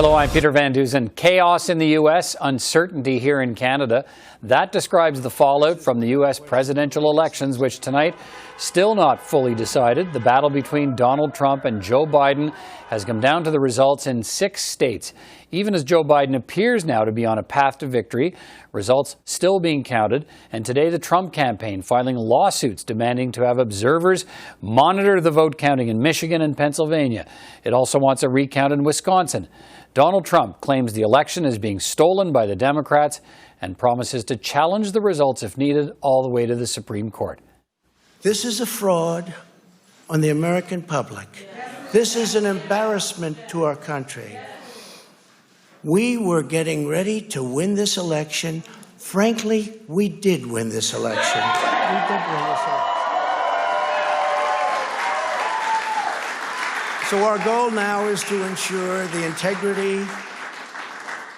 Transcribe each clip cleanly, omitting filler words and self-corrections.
Hello, I'm Peter Van Dusen. Chaos in the U.S., uncertainty here in Canada. That describes the fallout from the U.S. presidential elections, which tonight still not fully decided. The battle between Donald Trump and Joe Biden has come down to the results in 6 states. Even as Joe Biden appears now to be on a path to victory, results still being counted. And today the Trump campaign filing lawsuits demanding to have observers monitor the vote counting in Michigan and Pennsylvania. It also wants a recount in Wisconsin. Donald Trump claims the election is being stolen by the Democrats and promises to challenge the results if needed all the way to the Supreme Court. This is a fraud on the American public. This is an embarrassment to our country. We were getting ready to win this election. Frankly, we did win this election. We did win this election. So our goal now is to ensure the integrity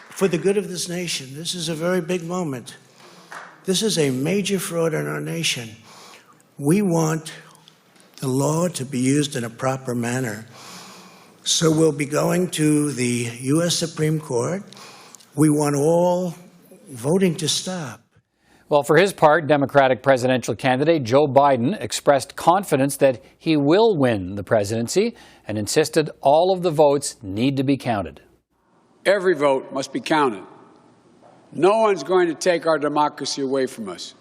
for the good of this nation. This is a very big moment. This is a major fraud in our nation. We want the law to be used in a proper manner. So we'll be going to the U.S. Supreme Court. We want all voting to stop. Well, for his part, Democratic presidential candidate Joe Biden expressed confidence that he will win the presidency and insisted all of the votes need to be counted. Every vote must be counted. No one's going to take our democracy away from us.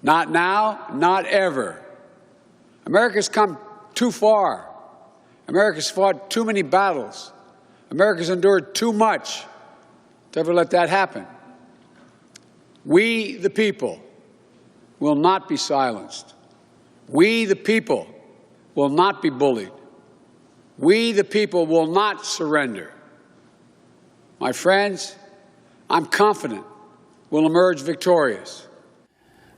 Not now, not ever. America's come too far. America's fought too many battles. America's endured too much to ever let that happen. We, the people, will not be silenced. We, the people, will not be bullied. We, the people, will not surrender. My friends, I'm confident we'll emerge victorious.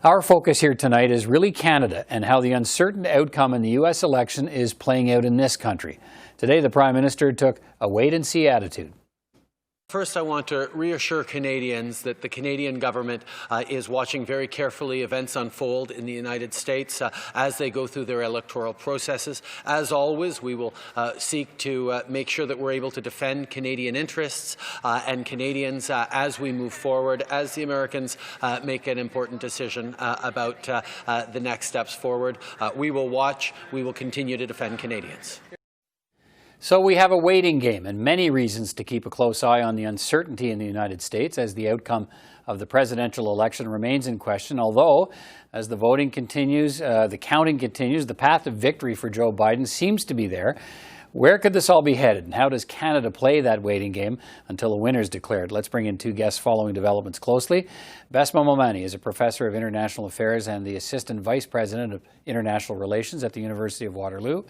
Our focus here tonight is really Canada and how the uncertain outcome in the U.S. election is playing out in this country. Today, the Prime Minister took a wait-and-see attitude. First, I want to reassure Canadians that the Canadian government is watching very carefully events unfold in the United States as they go through their electoral processes. As always, we will seek to make sure that we're able to defend Canadian interests and Canadians as we move forward, as the Americans make an important decision about the next steps forward. We will watch. We will continue to defend Canadians. So we have a waiting game and many reasons to keep a close eye on the uncertainty in the United States as the outcome of the presidential election remains in question. Although, as the voting continues, the counting continues, the path of victory for Joe Biden seems to be there. Where could this all be headed, and how does Canada play that waiting game until a winner is declared? Let's bring in 2 guests following developments closely. Bessma Momani is a professor of international affairs and the assistant vice president of international relations at the University of Waterloo.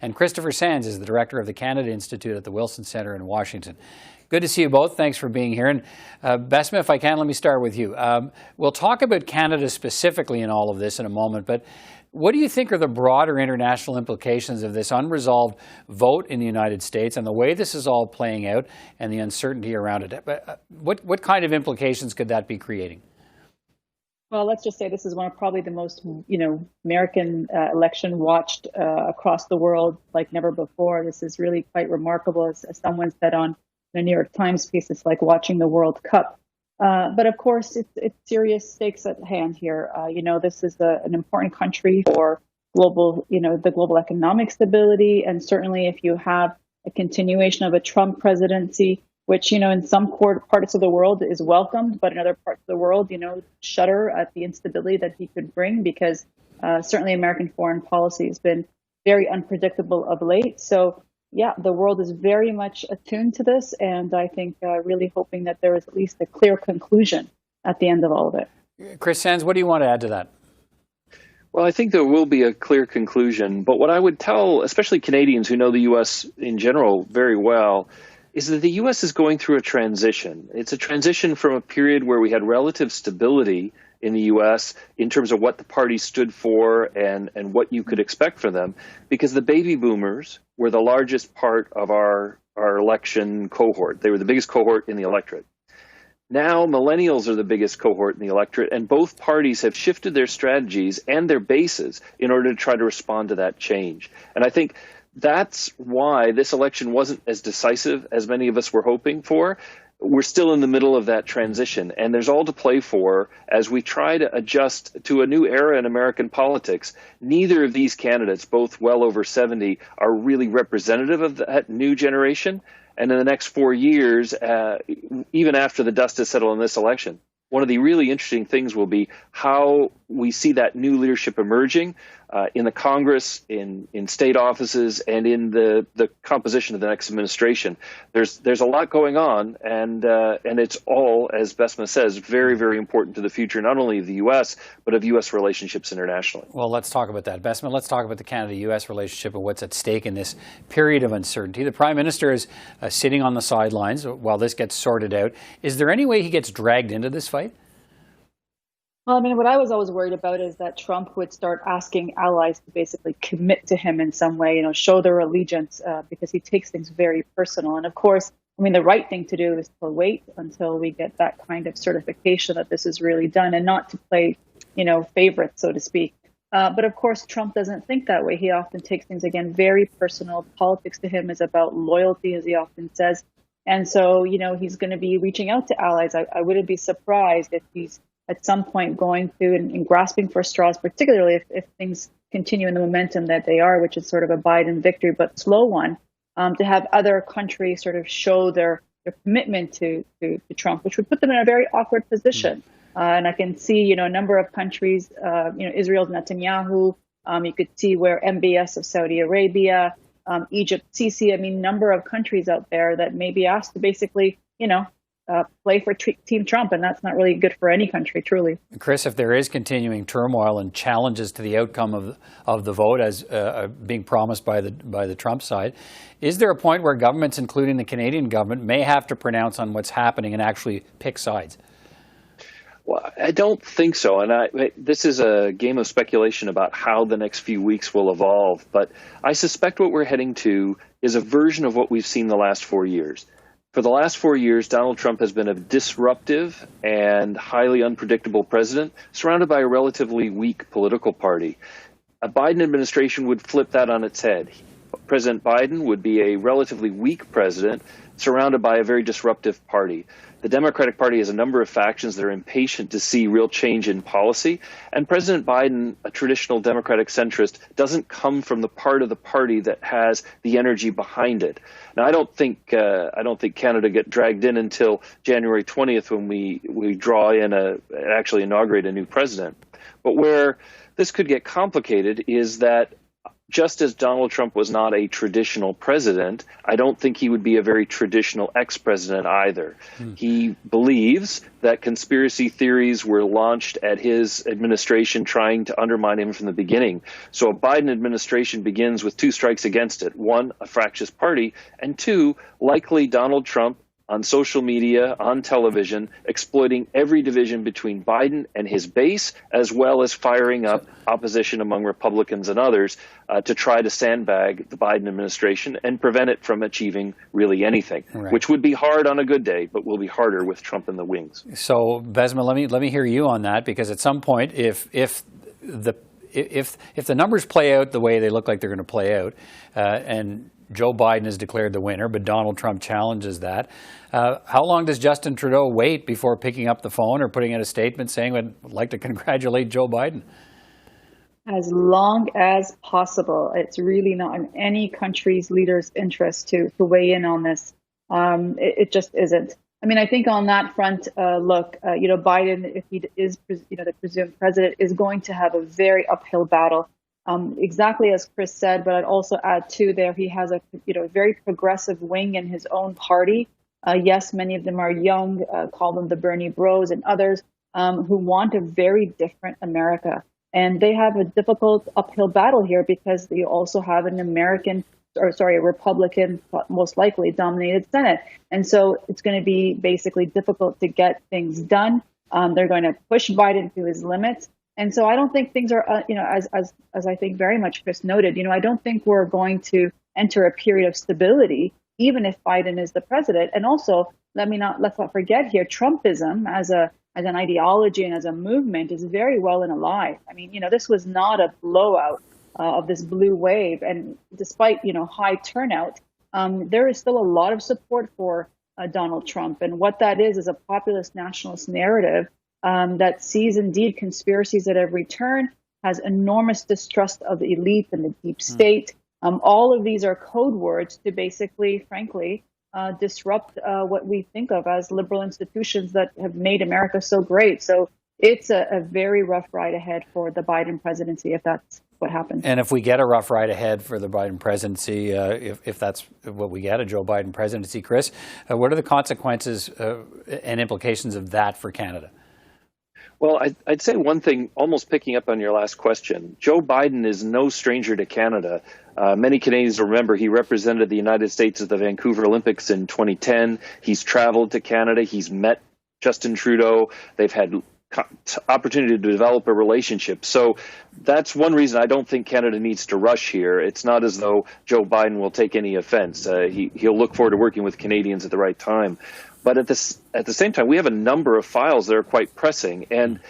And Christopher Sands is the director of the Canada Institute at the Wilson Centre in Washington. Good to see you both. Thanks for being here. And Bessma, if I can, let me start with you. We'll talk about Canada specifically in all of this in a moment, but what do you think are the broader international implications of this unresolved vote in the United States and the way this is all playing out and the uncertainty around it? What kind of implications could that be creating? Well, let's just say this is one of probably the most, American election watched across the world like never before. This is really quite remarkable. As someone said on the New York Times piece, it's like watching the World Cup. But of course, it's serious stakes at hand here. This is an important country for global, the global economic stability. And certainly if you have a continuation of a Trump presidency, which, in some parts of the world is welcomed, but in other parts of the world, shudder at the instability that he could bring, because certainly American foreign policy has been very unpredictable of late. So, yeah, the world is very much attuned to this, and I think really hoping that there is at least a clear conclusion at the end of all of it. Chris Sands, what do you want to add to that? Well, I think there will be a clear conclusion, but what I would tell, especially Canadians who know the U.S. in general very well, is that the U.S. is going through a transition. It's a transition from a period where we had relative stability in the U.S. in terms of what the party stood for and what you could expect from them, because the baby boomers were the largest part of our election cohort. They were the biggest cohort in the electorate. Now millennials are the biggest cohort in the electorate, and both parties have shifted their strategies and their bases in order to try to respond to that change. And I think that's why this election wasn't as decisive as many of us were hoping for. We're still in the middle of that transition, and there's all to play for as we try to adjust to a new era in American politics. Neither of these candidates, both well over 70, are really representative of that new generation. And in the next 4 years, even after the dust has settled in this election, one of the really interesting things will be how we see that new leadership emerging in the Congress, in state offices, and in the composition of the next administration. There's a lot going on, and it's all, as Bessma says, very, very important to the future, not only of the U.S., but of U.S. relationships internationally. Well, let's talk about that. Bessma, let's talk about the Canada-U.S. relationship and what's at stake in this period of uncertainty. The Prime Minister is sitting on the sidelines while this gets sorted out. Is there any way he gets dragged into this fight? Well, I mean, what I was always worried about is that Trump would start asking allies to basically commit to him in some way, show their allegiance, because he takes things very personal. And of course, I mean, the right thing to do is to wait until we get that kind of certification that this is really done and not to play, favorite, so to speak. But of course, Trump doesn't think that way. He often takes things, again, very personal. Politics to him is about loyalty, as he often says. And so, he's going to be reaching out to allies. I wouldn't be surprised if he's at some point going through and grasping for straws, particularly if things continue in the momentum that they are, which is sort of a Biden victory, but slow one, to have other countries sort of show their commitment to Trump, which would put them in a very awkward position. And I can see, a number of countries, Israel's Netanyahu, you could see where MBS of Saudi Arabia, Egypt, Sisi, number of countries out there that may be asked to basically, play for Team Trump, and that's not really good for any country, truly. Chris, if there is continuing turmoil and challenges to the outcome of the vote as being promised by the Trump side, is there a point where governments, including the Canadian government, may have to pronounce on what's happening and actually pick sides? Well, I don't think so. And this is a game of speculation about how the next few weeks will evolve. But I suspect what we're heading to is a version of what we've seen the last 4 years. For the last 4 years, Donald Trump has been a disruptive and highly unpredictable president, surrounded by a relatively weak political party. A Biden administration would flip that on its head. President Biden would be a relatively weak president, surrounded by a very disruptive party. The Democratic Party has a number of factions that are impatient to see real change in policy, and President Biden, a traditional Democratic centrist, doesn't come from the part of the party that has the energy behind it. Now, I don't think Canada get dragged in until January 20th when we draw in actually inaugurate a new president. But where this could get complicated is that just as Donald Trump was not a traditional president, I don't think he would be a very traditional ex-president either. He believes that conspiracy theories were launched at his administration trying to undermine him from the beginning. So a Biden administration begins with two strikes against it. One, a fractious party, and two, likely Donald Trump on social media, on television, exploiting every division between Biden and his base, as well as firing up opposition among Republicans and others to try to sandbag the Biden administration and prevent it from achieving really anything, which would be hard on a good day, but will be harder with Trump in the wings. So, Bessma, let me hear you on that, because at some point, if the numbers play out the way they look like they're going to play out, and Joe Biden is declared the winner, but Donald Trump challenges that. How long does Justin Trudeau wait before picking up the phone or putting out a statement saying, "I'd like to congratulate Joe Biden"? As long as possible. It's really not in any country's leader's interest to weigh in on this. It just isn't. I mean, I think on that front, Biden, if he is, the presumed president, is going to have a very uphill battle. Exactly as Chris said, but I'd also add too there, he has a very progressive wing in his own party. Yes, many of them are young, call them the Bernie Bros and others, who want a very different America. And they have a difficult uphill battle here because you also have a Republican, most likely dominated Senate. And so it's going to be basically difficult to get things done. They're going to push Biden to his limits. And so I don't think things are, as I think very much Chris noted, I don't think we're going to enter a period of stability, even if Biden is the president. And also, let's not forget here, Trumpism as an ideology and as a movement is very well and alive. I mean, this was not a blowout of this blue wave. And despite, high turnout, there is still a lot of support for Donald Trump. And what that is a populist nationalist narrative that sees indeed conspiracies at every turn, has enormous distrust of the elite and the deep state. All of these are code words to basically, frankly, disrupt what we think of as liberal institutions that have made America so great. So it's a very rough ride ahead for the Biden presidency if that's what happens. And if we get a rough ride ahead for the Biden presidency, if that's what we get, a Joe Biden presidency, Chris, what are the consequences and implications of that for Canada? Well, I'd say one thing, almost picking up on your last question. Joe Biden is no stranger to Canada. Many Canadians remember he represented the United States at the Vancouver Olympics in 2010. He's traveled to Canada. He's met Justin Trudeau. They've had opportunity to develop a relationship. So that's one reason I don't think Canada needs to rush here. It's not as though Joe Biden will take any offense. He'll look forward to working with Canadians at the right time. But at the same time, we have a number of files that are quite pressing. And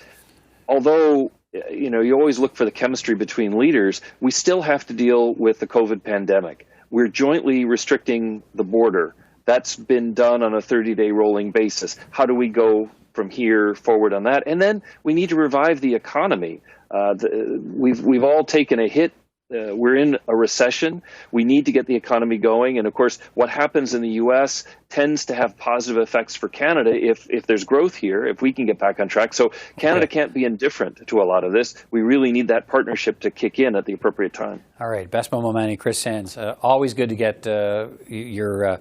although you always look for the chemistry between leaders, we still have to deal with the COVID pandemic. We're jointly restricting the border. That's been done on a 30-day rolling basis. How do we go from here forward on that? And then we need to revive the economy. We've all taken a hit. We're in a recession. We need to get the economy going. And of course, what happens in the U.S. tends to have positive effects for Canada if there's growth here, if we can get back on track. So Canada can't be indifferent to a lot of this. We really need that partnership to kick in at the appropriate time. All right. Bessma Momani, Chris Sands, always good to get your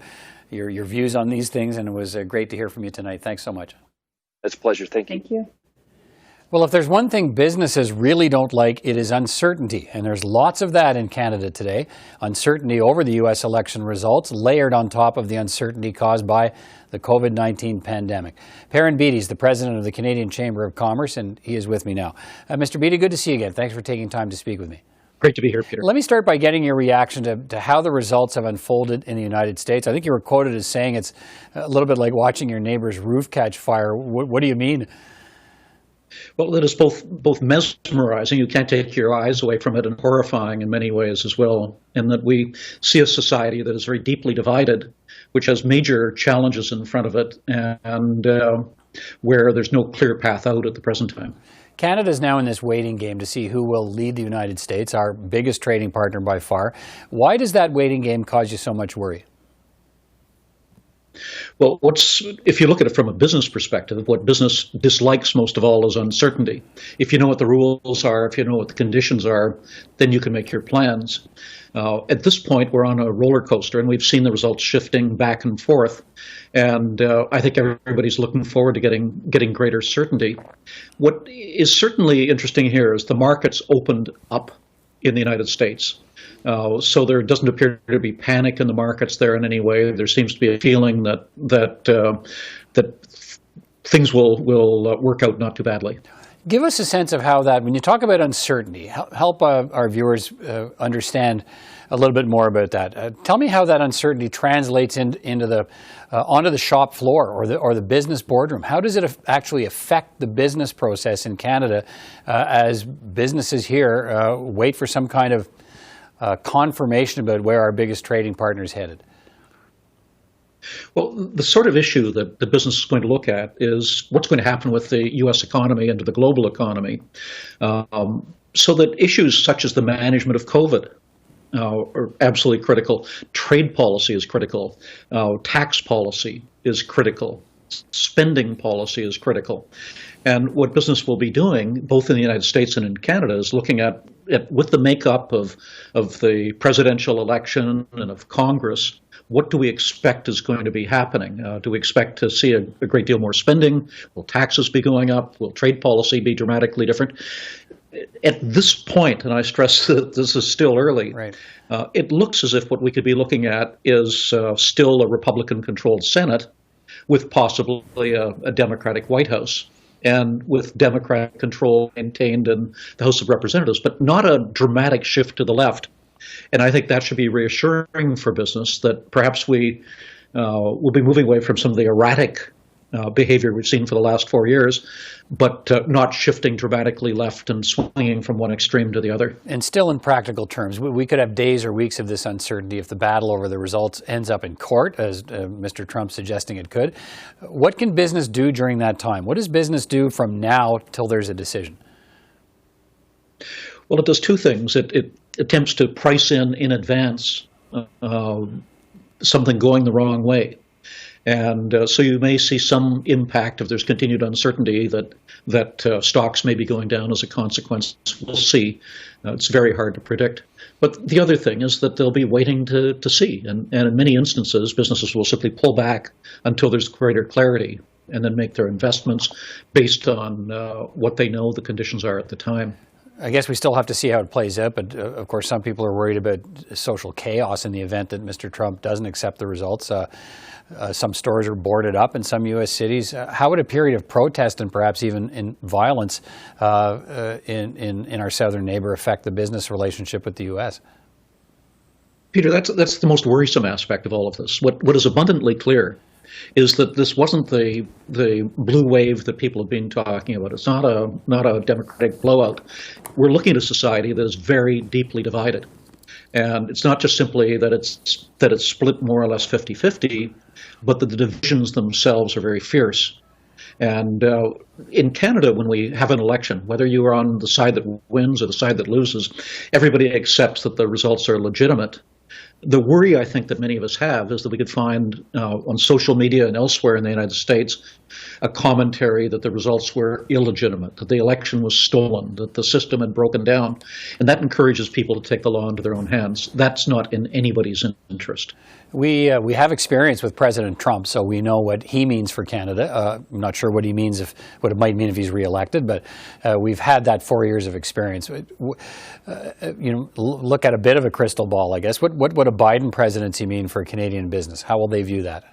views on these things. And it was great to hear from you tonight. Thanks so much. It's a pleasure. Thank you. Thank you. Well, if there's one thing businesses really don't like, it is uncertainty. And there's lots of that in Canada today. Uncertainty over the U.S. election results, layered on top of the uncertainty caused by the COVID-19 pandemic. Perrin Beatty is the president of the Canadian Chamber of Commerce, and he is with me now. Mr. Beatty, good to see you again. Thanks for taking time to speak with me. Great to be here, Peter. Let me start by getting your reaction to how the results have unfolded in the United States. I think you were quoted as saying it's a little bit like watching your neighbor's roof catch fire. What do you mean? Well, it is both mesmerizing, you can't take your eyes away from it, and horrifying in many ways as well, in that we see a society that is very deeply divided, which has major challenges in front of it, and where there's no clear path out at the present time. Canada is now in this waiting game to see who will lead the United States, our biggest trading partner by far. Why does that waiting game cause you so much worry? Well, if you look at it from a business perspective, what business dislikes most of all is uncertainty. If you know what the rules are, if you know what the conditions are, then you can make your plans. At this point, we're on a roller coaster, and we've seen the results shifting back and forth. And I think everybody's looking forward to getting greater certainty. What is certainly interesting here is the markets opened up in the United States. So there doesn't appear to be panic in the markets there in any way. There seems to be a feeling that things will work out not too badly. Give us a sense of how that, when you talk about uncertainty, help our viewers understand a little bit more about that. Tell me how that uncertainty translates into onto the shop floor or the business boardroom. How does it actually affect the business process in Canada as businesses here wait for some kind of confirmation about where our biggest trading partner is headed? Well, the sort of issue that the business is going to look at is what's going to happen with the U.S. economy and to the global economy. So that issues such as the management of COVID are absolutely critical. Trade policy is critical. Tax policy is critical. Spending policy is critical. And what business will be doing, both in the United States and in Canada, is looking at with the makeup of the presidential election and of Congress, what do we expect is going to be happening? Do we expect to see a great deal more spending? Will taxes be going up? Will trade policy be dramatically different? At this point, and I stress that this is still early, right. It looks as if what we could be looking at is still a Republican-controlled Senate with possibly a Democratic White House, and with Democratic control maintained in the House of Representatives, but not a dramatic shift to the left. And I think that should be reassuring for business, that perhaps we will be moving away from some of the erratic behavior we've seen for the last 4 years, but not shifting dramatically left and swinging from one extreme to the other. And still in practical terms, we could have days or weeks of this uncertainty if the battle over the results ends up in court, as Mr. Trump's suggesting it could. What can business do during that time? What does business do from now till there's a decision? Well, it does two things. It attempts to price in advance something going the wrong way. And so you may see some impact if there's continued uncertainty that stocks may be going down as a consequence. We'll see. It's very hard to predict. But the other thing is that they'll be waiting to see. And in many instances, businesses will simply pull back until there's greater clarity and then make their investments based on what they know the conditions are at the time. I guess we still have to see how it plays out, but of course some people are worried about social chaos in the event that Mr. Trump doesn't accept the results. Some stores are boarded up in some U.S. cities. How would a period of protest and perhaps even in violence in our southern neighbor affect the business relationship with the U.S.? Peter, that's the most worrisome aspect of all of this. What is abundantly clear is that this wasn't the blue wave that people have been talking about. It's not a democratic blowout. We're looking at a society that is very deeply divided. And it's not just simply that it's split more or less 50-50, but that the divisions themselves are very fierce. And in Canada, when we have an election, whether you are on the side that wins or the side that loses, everybody accepts that the results are legitimate. The worry I think that many of us have is that we could find on social media and elsewhere in the United States a commentary that the results were illegitimate, that the election was stolen, that the system had broken down, and that encourages people to take the law into their own hands. That's not in anybody's interest. We have experience with President Trump, so we know what he means for Canada. I'm not sure what it might mean if he's reelected, but we've had that 4 years of experience. Look at a bit of a crystal ball, I guess. What would a Biden presidency mean for Canadian business? How will they view that?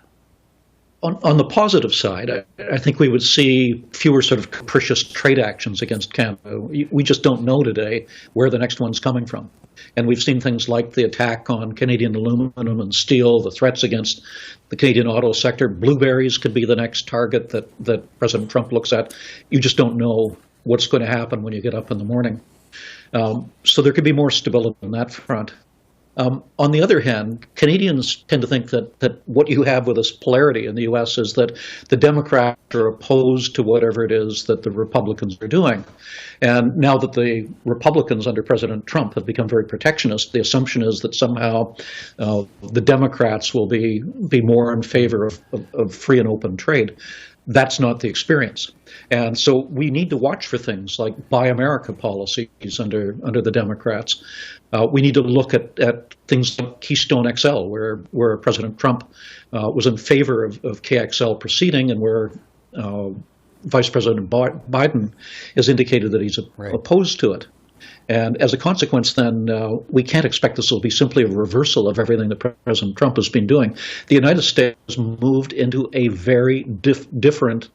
On the positive side, I think we would see fewer sort of capricious trade actions against Canada. We just don't know today where the next one's coming from. And we've seen things like the attack on Canadian aluminum and steel, the threats against the Canadian auto sector. Blueberries could be the next target that President Trump looks at. You just don't know what's going to happen when you get up in the morning. So there could be more stability on that front. On the other hand, Canadians tend to think that what you have with this polarity in the U.S. is that the Democrats are opposed to whatever it is that the Republicans are doing. And now that the Republicans under President Trump have become very protectionist, the assumption is that somehow the Democrats will be more in favor of free and open trade. That's not the experience. And so we need to watch for things like Buy America policies under the Democrats. We need to look at things like Keystone XL, where President Trump was in favor of KXL proceeding and where Vice President Biden has indicated that he's opposed to it. And as a consequence, then, we can't expect this will be simply a reversal of everything that President Trump has been doing. The United States has moved into a very different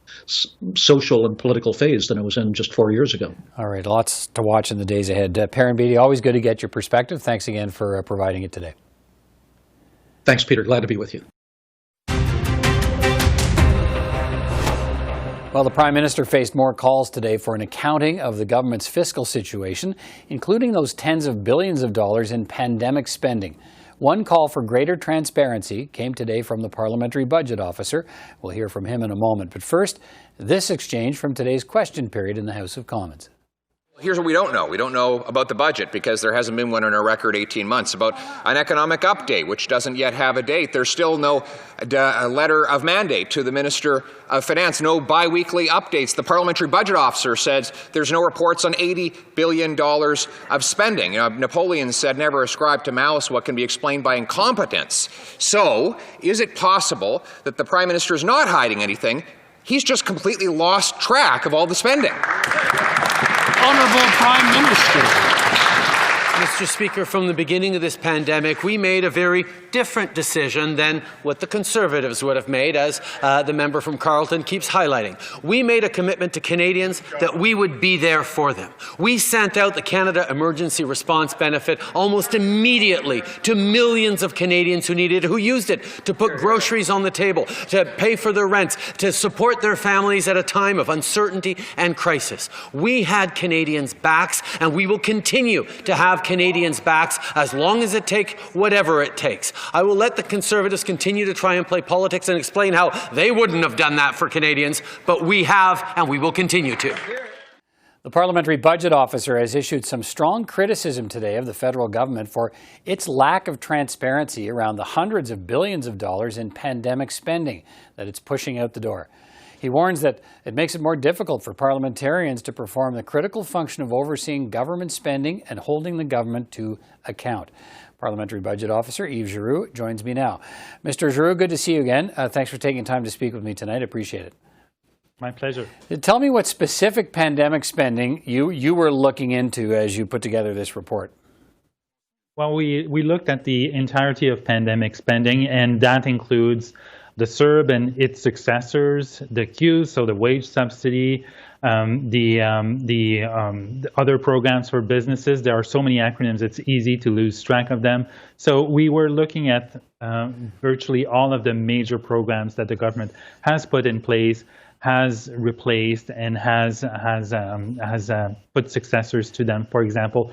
social and political phase than it was in just 4 years ago. All right, lots to watch in the days ahead. Perrin Beatty, always good to get your perspective. Thanks again for providing it today. Thanks, Peter. Glad to be with you. Well, the Prime Minister faced more calls today for an accounting of the government's fiscal situation, including those tens of billions of dollars in pandemic spending. One call for greater transparency came today from the Parliamentary Budget Officer. We'll hear from him in a moment. But first, this exchange from today's question period in the House of Commons. Here's what we don't know. We don't know about the budget because there hasn't been one in a record 18 months. About an economic update, which doesn't yet have a date. There's still no letter of mandate to the Minister of Finance. No biweekly updates. The Parliamentary Budget Officer says there's no reports on $80 billion of spending. Napoleon said, never ascribe to malice what can be explained by incompetence. So, is it possible that the Prime Minister is not hiding anything? He's just completely lost track of all the spending. Honourable Prime Minister. Mr. Speaker, from the beginning of this pandemic, we made a very different decision than what the Conservatives would have made, as the member from Carleton keeps highlighting. We made a commitment to Canadians that we would be there for them. We sent out the Canada Emergency Response Benefit almost immediately to millions of Canadians who needed it, who used it to put groceries on the table, to pay for their rents, to support their families at a time of uncertainty and crisis. We had Canadians' backs, and we will continue to have Canadians' backs as long as it takes, whatever it takes. I will let the Conservatives continue to try and play politics and explain how they wouldn't have done that for Canadians, but we have, and we will continue to. The Parliamentary Budget Officer has issued some strong criticism today of the federal government for its lack of transparency around the hundreds of billions of dollars in pandemic spending that it's pushing out the door. He warns that it makes it more difficult for parliamentarians to perform the critical function of overseeing government spending and holding the government to account. Parliamentary Budget Officer Yves Giroux joins me now. Mr. Giroux, good to see you again. Thanks for taking time to speak with me tonight. I appreciate it. My pleasure. Tell me what specific pandemic spending you were looking into as you put together this report. Well, we looked at the entirety of pandemic spending, and that includes the CERB and its successors, the CEWS, so the wage subsidy, the other programs for businesses. There are so many acronyms, it's easy to lose track of them. So we were looking at virtually all of the major programs that the government has put in place, has replaced, and has put successors to them. For example,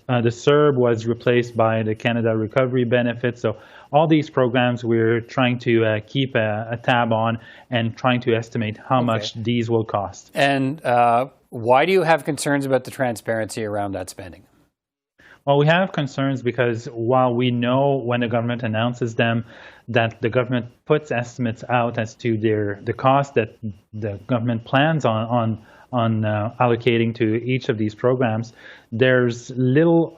the CERB was replaced by the Canada Recovery Benefit. So all these programs we're trying to keep a tab on and trying to estimate how much these will cost. And why do you have concerns about the transparency around that spending? Well, we have concerns because while we know when the government announces them that the government puts estimates out as to the cost that the government plans on allocating to each of these programs, there's little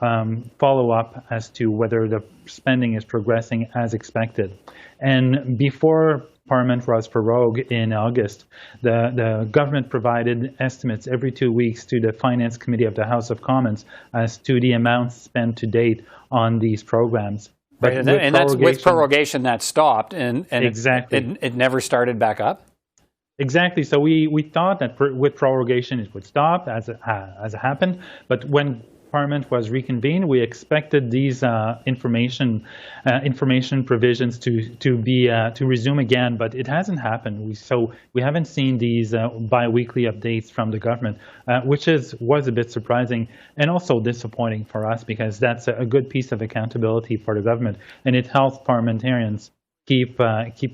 follow-up as to whether the spending is progressing as expected. And before Parliament was prorogued in August, the government provided estimates every 2 weeks to the Finance Committee of the House of Commons as to the amounts spent to date on these programs. But right, and that's with prorogation that stopped, and exactly. It never started back up? Exactly. So we thought that with prorogation it would stop, as it happened. But when Parliament was reconvened, we expected these information provisions to resume again, but it hasn't happened. So we haven't seen these bi-weekly updates from the government, which was a bit surprising and also disappointing for us, because that's a good piece of accountability for the government, and it helps parliamentarians keep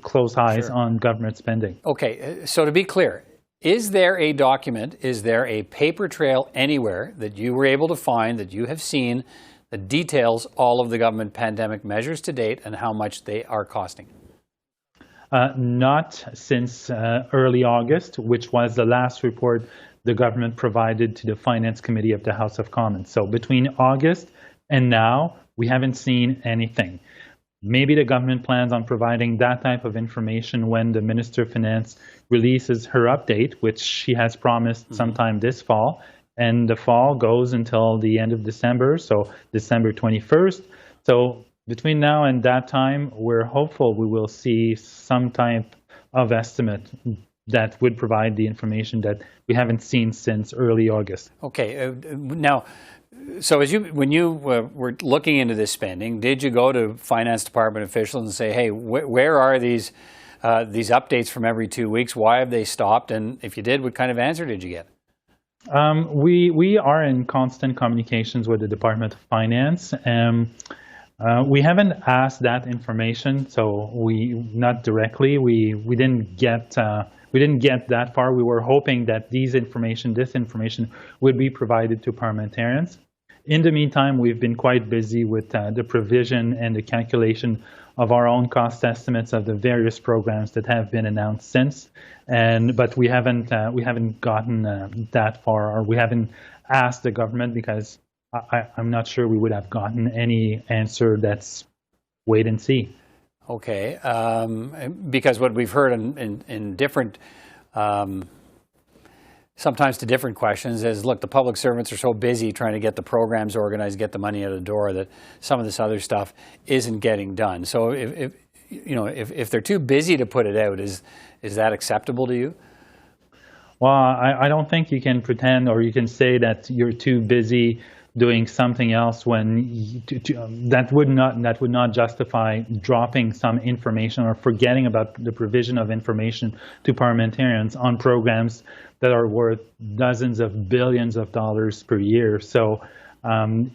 close eyes on government spending. Okay, so to be clear, is there a document, is there a paper trail anywhere that you were able to find, that you have seen, that details all of the government pandemic measures to date and how much they are costing? Not since early August, which was the last report the government provided to the Finance Committee of the House of Commons. So between August and now, we haven't seen anything. Maybe the government plans on providing that type of information when the Minister of Finance releases her update, which she has promised sometime this fall. And the fall goes until the end of December, so December 21st. So between now and that time, we're hopeful we will see some type of estimate that would provide the information that we haven't seen since early August. Okay, now, so when you were looking into this spending, did you go to Finance Department officials and say, hey, where are these updates from every 2 weeks? Why have they stopped? And if you did, what kind of answer did you get? We are in constant communications with the Department of Finance. We haven't asked that information, so not directly. We didn't get that far. We were hoping that this information would be provided to parliamentarians. In the meantime, we've been quite busy with the provision and the calculation of our own cost estimates of the various programs that have been announced since. But we haven't gotten that far, or we haven't asked the government, because I'm not sure we would have gotten any answer that's wait and see. Okay, because what we've heard in different sometimes to different questions is, look, the public servants are so busy trying to get the programs organized, get the money out of the door, that some of this other stuff isn't getting done. So if they're too busy to put it out, is that acceptable to you? Well, I don't think you can pretend or you can say that you're too busy doing something else when that would not justify dropping some information or forgetting about the provision of information to parliamentarians on programs that are worth dozens of billions of dollars per year. So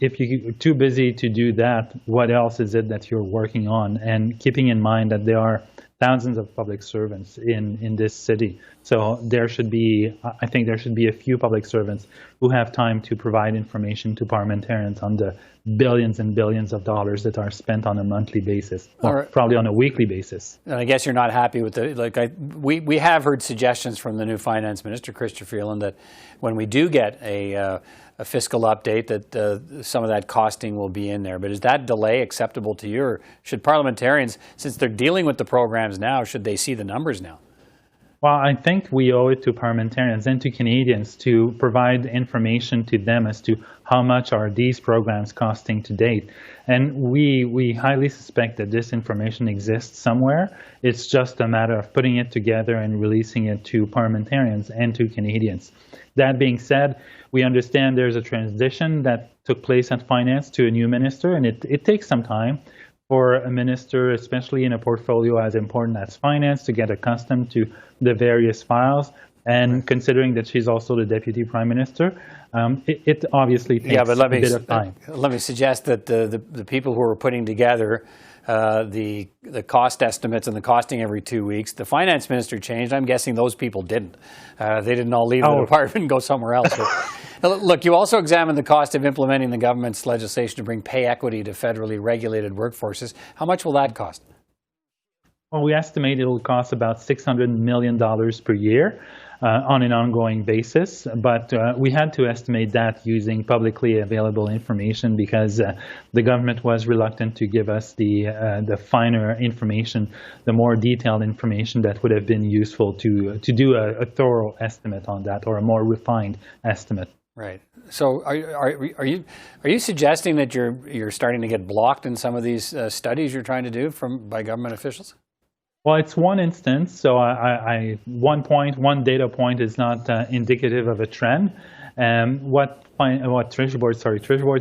if you're too busy to do that, what else is it that you're working on? And keeping in mind that there are thousands of public servants in this city. So I think there should be a few public servants who have time to provide information to parliamentarians on the billions and billions of dollars that are spent on a monthly basis, or probably on a weekly basis. And I guess you're not happy with we have heard suggestions from the new finance minister, Chrystia Freeland, that when we do get a fiscal update, that some of that costing will be in there. But is that delay acceptable to you? Or should parliamentarians, since they're dealing with the programs now, should they see the numbers now? Well, I think we owe it to parliamentarians and to Canadians to provide information to them as to how much are these programs costing to date. And we highly suspect that this information exists somewhere. It's just a matter of putting it together and releasing it to parliamentarians and to Canadians. That being said, we understand there's a transition that took place at finance to a new minister, and it takes some time for a minister, especially in a portfolio as important as finance, to get accustomed to the various files. And considering that she's also the deputy prime minister, it obviously takes a bit of time. Let me suggest that the people who are putting together the cost estimates and the costing every 2 weeks, the finance minister changed. I'm guessing those people didn't. They didn't all leave the department and go somewhere else. Look, you also examined the cost of implementing the government's legislation to bring pay equity to federally regulated workforces. How much will that cost? Well, we estimate it will cost about $600 million per year on an ongoing basis, but we had to estimate that using publicly available information because the government was reluctant to give us the finer information, the more detailed information that would have been useful to do a thorough estimate on that, or a more refined estimate. Right. So are you suggesting that you're starting to get blocked in some of these studies you're trying to do by government officials? Well, it's one instance, so one data point is not indicative of a trend. What Treasury Board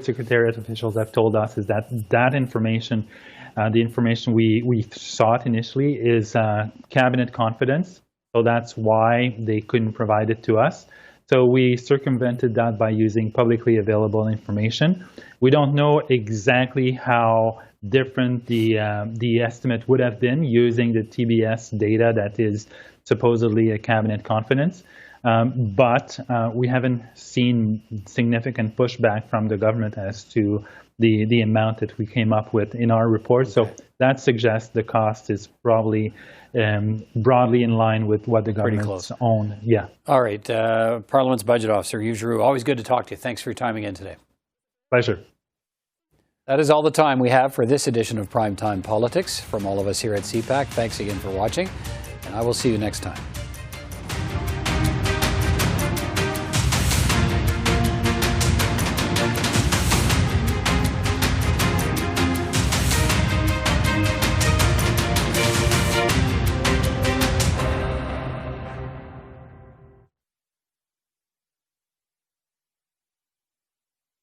Secretariat officials have told us is that information, the information we sought initially, is cabinet confidence. So that's why they couldn't provide it to us. So we circumvented that by using publicly available information. We don't know exactly how different the estimate would have been using the TBS data that is supposedly a cabinet confidence, but we haven't seen significant pushback from the government as to the amount that we came up with in our report. So that suggests the cost is probably broadly in line with what the government's own. Yeah. All right. Parliament's Budget Officer, Yves Giroux, always good to talk to you. Thanks for your time again today. Pleasure. That is all the time we have for this edition of PrimeTime Politics. From all of us here at CPAC, thanks again for watching, and I will see you next time.